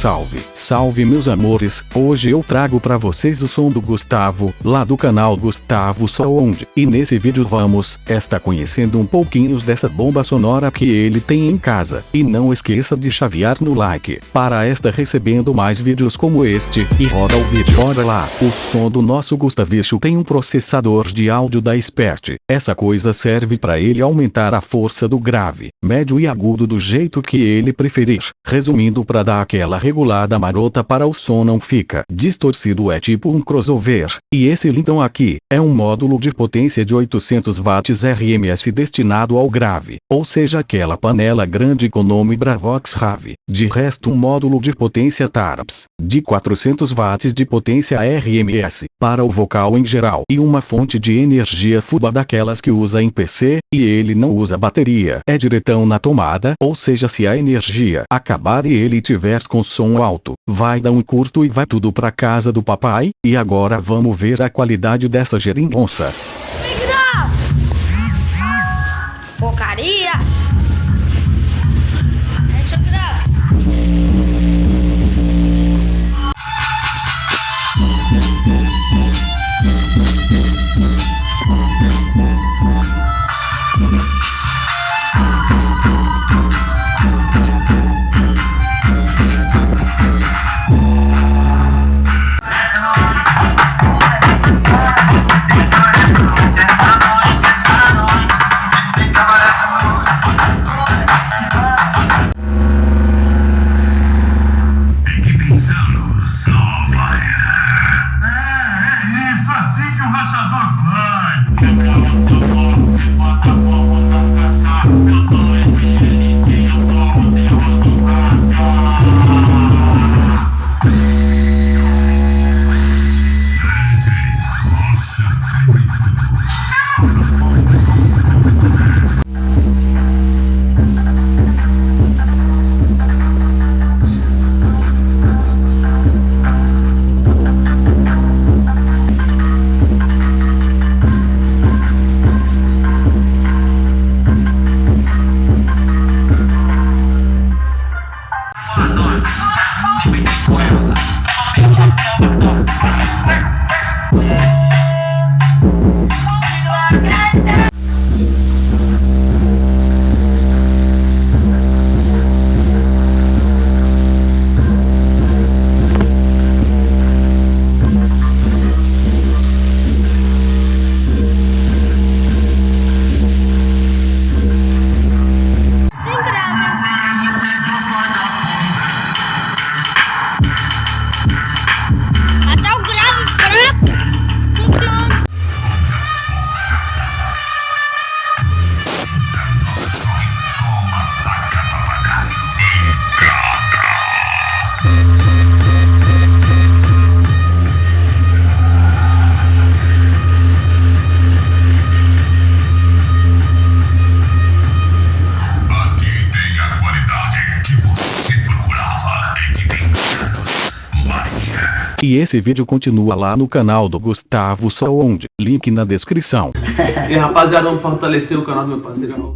Salve, salve meus amores, hoje eu trago pra vocês o som do Gustavo, lá do canal Gustavo Sound, e nesse vídeo vamos estar conhecendo um pouquinho dessa bomba sonora que ele tem em casa, e não esqueça de chavear no like, para estar recebendo mais vídeos como este, e roda o vídeo, bora lá. O som do nosso Gustavicho tem um processador de áudio da Expert, essa coisa serve para ele aumentar a força do grave, médio e agudo do jeito que ele preferir, resumindo para dar aquela regulada marota para o som não fica distorcido, é tipo um crossover. E esse lindão aqui é um módulo de potência de 800 watts RMS destinado ao grave, ou seja aquela panela grande com nome Bravox Rave. De resto um módulo de potência Tarps, de 400 watts de potência RMS, para o vocal em geral, e uma fonte de energia FUBA daquelas que usa em PC, e ele não usa bateria, é diretão na tomada, ou seja se a energia acabar e ele tiver com som alto, vai dar um curto e vai tudo pra casa do papai. E agora vamos ver a qualidade dessa geringonça. Porcaria! Deixa eu gravar. E esse vídeo continua lá no canal do Gustavo Sound, link na descrição. E rapaziada, vamos fortalecer o canal do meu parceiro.